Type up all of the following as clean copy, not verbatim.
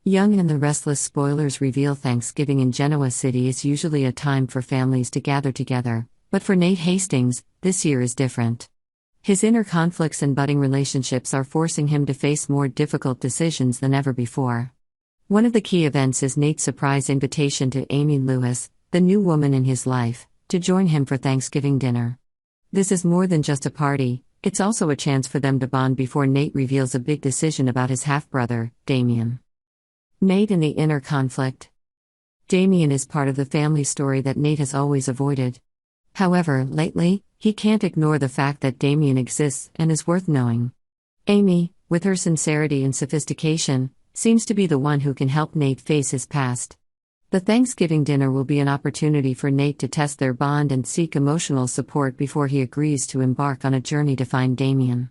Young and the Restless Spoilers reveal Thanksgiving in Genoa City is usually a time for families to gather together, but for Nate Hastings, this year is different. His inner conflicts and budding relationships are forcing him to face more difficult decisions than ever before. One of the key events is Nate's surprise invitation to Amy Lewis, the new woman in his life, to join him for Thanksgiving dinner. This is more than just a party, it's also a chance for them to bond before Nate reveals a big decision about his half-brother, Damien. Nate and the inner conflict. Damien is part of the family story that Nate has always avoided. However, lately, he can't ignore the fact that Damien exists and is worth knowing. Amy, with her sincerity and sophistication, seems to be the one who can help Nate face his past. The Thanksgiving dinner will be an opportunity for Nate to test their bond and seek emotional support before he agrees to embark on a journey to find Damien.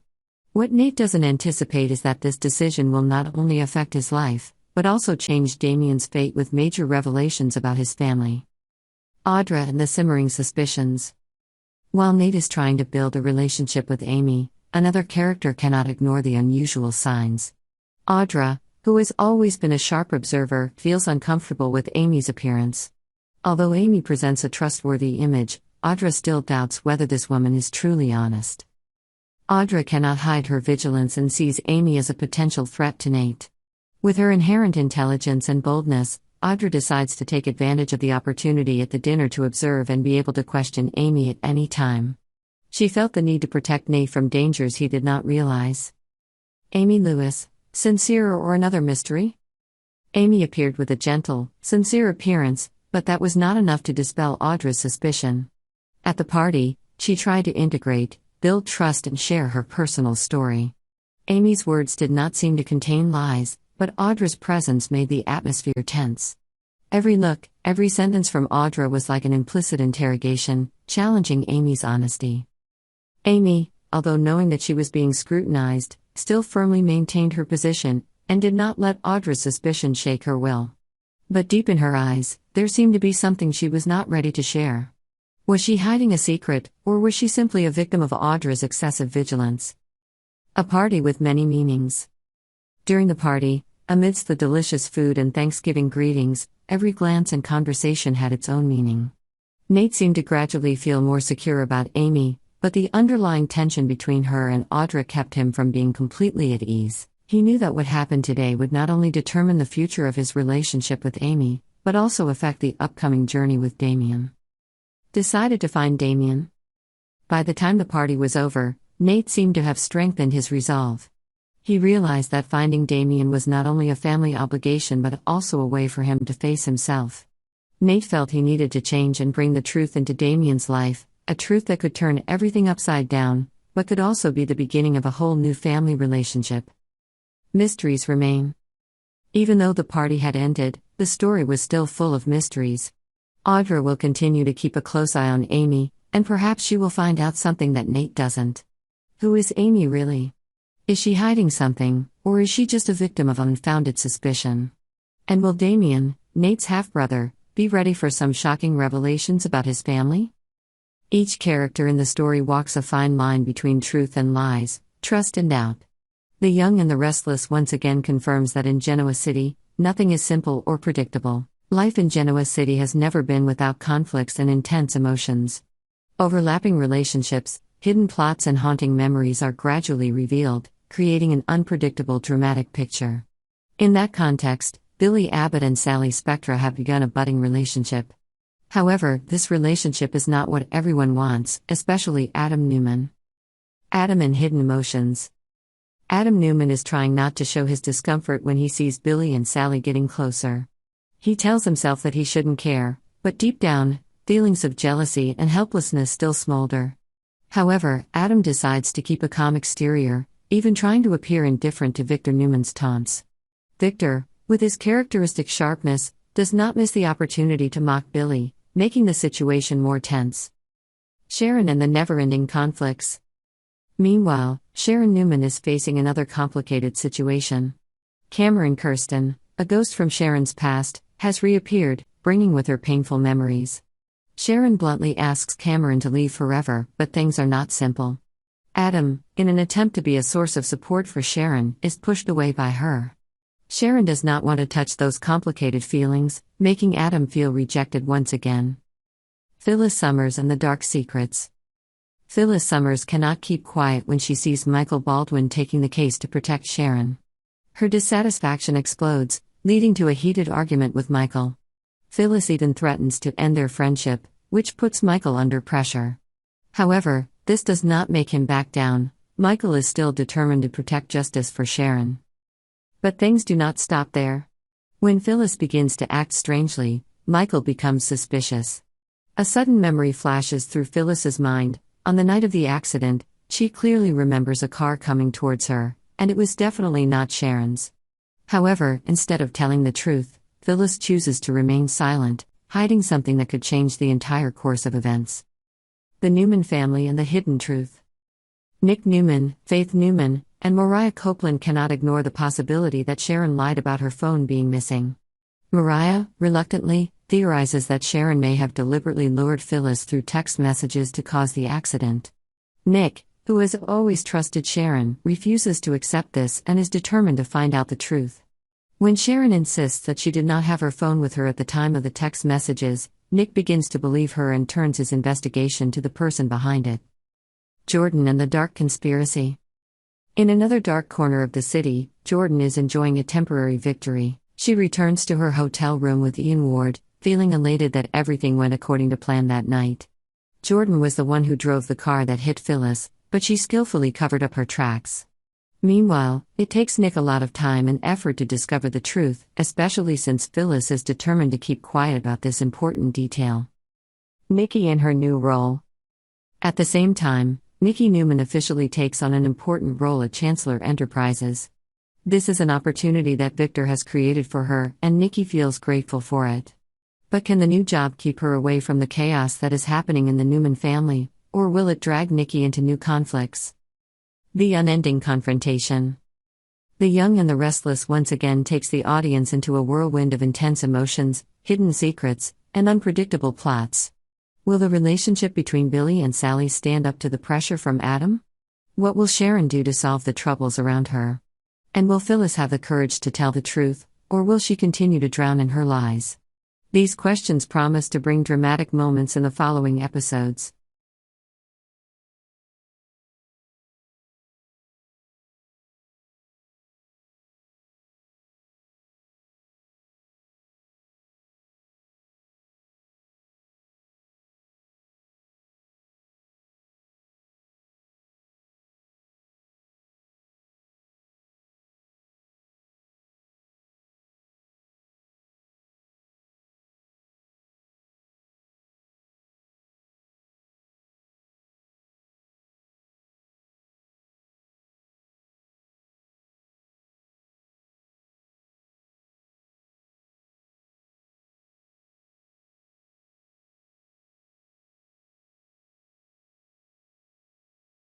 What Nate doesn't anticipate is that this decision will not only affect his life, but also change Damien's fate with major revelations about his family. Audra and the simmering suspicions. While Nate is trying to build a relationship with Amy, another character cannot ignore the unusual signs. Audra, who has always been a sharp observer, feels uncomfortable with Amy's appearance. Although Amy presents a trustworthy image, Audra still doubts whether this woman is truly honest. Audra cannot hide her vigilance and sees Amy as a potential threat to Nate. With her inherent intelligence and boldness, Audra decides to take advantage of the opportunity at the dinner to observe and be able to question Amy at any time. She felt the need to protect Nate from dangers he did not realize. Amy Lewis, sincere or another mystery? Amy appeared with a gentle, sincere appearance, but that was not enough to dispel Audra's suspicion. At the party, she tried to integrate, build trust and share her personal story. Amy's words did not seem to contain lies, but Audra's presence made the atmosphere tense. Every look, every sentence from Audra was like an implicit interrogation, challenging Amy's honesty. Amy, although knowing that she was being scrutinized, still firmly maintained her position, and did not let Audra's suspicion shake her will. But deep in her eyes, there seemed to be something she was not ready to share. Was she hiding a secret, or was she simply a victim of Audra's excessive vigilance? A party with many meanings. During the party, amidst the delicious food and Thanksgiving greetings, every glance and conversation had its own meaning. Nate seemed to gradually feel more secure about Amy, but the underlying tension between her and Audra kept him from being completely at ease. He knew that what happened today would not only determine the future of his relationship with Amy, but also affect the upcoming journey with Damien. Decided to find Damien? By the time the party was over, Nate seemed to have strengthened his resolve. He realized that finding Damien was not only a family obligation but also a way for him to face himself. Nate felt he needed to change and bring the truth into Damien's life, a truth that could turn everything upside down, but could also be the beginning of a whole new family relationship. Mysteries remain. Even though the party had ended, the story was still full of mysteries. Audra will continue to keep a close eye on Amy, and perhaps she will find out something that Nate doesn't. Who is Amy really? Is she hiding something, or is she just a victim of unfounded suspicion? And will Damien, Nate's half-brother, be ready for some shocking revelations about his family? Each character in the story walks a fine line between truth and lies, trust and doubt. The Young and the Restless once again confirms that in Genoa City, nothing is simple or predictable. Life in Genoa City has never been without conflicts and intense emotions. Overlapping relationships, hidden plots and haunting memories are gradually revealed, creating an unpredictable dramatic picture. In that context, Billy Abbott and Sally Spectra have begun a budding relationship. However, this relationship is not what everyone wants, especially Adam Newman. Adam and hidden emotions. Adam Newman is trying not to show his discomfort when he sees Billy and Sally getting closer. He tells himself that he shouldn't care, but deep down, feelings of jealousy and helplessness still smolder. However, Adam decides to keep a calm exterior, even trying to appear indifferent to Victor Newman's taunts. Victor, with his characteristic sharpness, does not miss the opportunity to mock Billy, making the situation more tense. Sharon and the never-ending conflicts. Meanwhile, Sharon Newman is facing another complicated situation. Cameron Kirsten, a ghost from Sharon's past, has reappeared, bringing with her painful memories. Sharon bluntly asks Cameron to leave forever, but things are not simple. Adam, in an attempt to be a source of support for Sharon, is pushed away by her. Sharon does not want to touch those complicated feelings, making Adam feel rejected once again. Phyllis Summers and the Dark Secrets. Phyllis Summers cannot keep quiet when she sees Michael Baldwin taking the case to protect Sharon. Her dissatisfaction explodes, leading to a heated argument with Michael. Phyllis even threatens to end their friendship, which puts Michael under pressure. However, this does not make him back down. Michael is still determined to protect justice for Sharon. But things do not stop there. When Phyllis begins to act strangely, Michael becomes suspicious. A sudden memory flashes through Phyllis's mind. On the night of the accident, she clearly remembers a car coming towards her, and it was definitely not Sharon's. However, instead of telling the truth, Phyllis chooses to remain silent, hiding something that could change the entire course of events. The Newman family and the hidden truth. Nick Newman, Faith Newman, and Mariah Copeland cannot ignore the possibility that Sharon lied about her phone being missing. Mariah, reluctantly, theorizes that Sharon may have deliberately lured Phyllis through text messages to cause the accident. Nick, who has always trusted Sharon, refuses to accept this and is determined to find out the truth. When Sharon insists that she did not have her phone with her at the time of the text messages, Nick begins to believe her and turns his investigation to the person behind it. Jordan and the Dark Conspiracy. In another dark corner of the city, Jordan is enjoying a temporary victory. She returns to her hotel room with Ian Ward, feeling elated that everything went according to plan that night. Jordan was the one who drove the car that hit Phyllis, but she skillfully covered up her tracks. Meanwhile, it takes Nick a lot of time and effort to discover the truth, especially since Phyllis is determined to keep quiet about this important detail. Nikki in her new role. At the same time, Nikki Newman officially takes on an important role at Chancellor Enterprises. This is an opportunity that Victor has created for her, and Nikki feels grateful for it. But can the new job keep her away from the chaos that is happening in the Newman family, or will it drag Nikki into new conflicts? The unending confrontation. The Young and the Restless once again takes the audience into a whirlwind of intense emotions, hidden secrets, and unpredictable plots. Will the relationship between Billy and Sally stand up to the pressure from Adam? What will Sharon do to solve the troubles around her? And will Phyllis have the courage to tell the truth, or will she continue to drown in her lies? These questions promise to bring dramatic moments in the following episodes.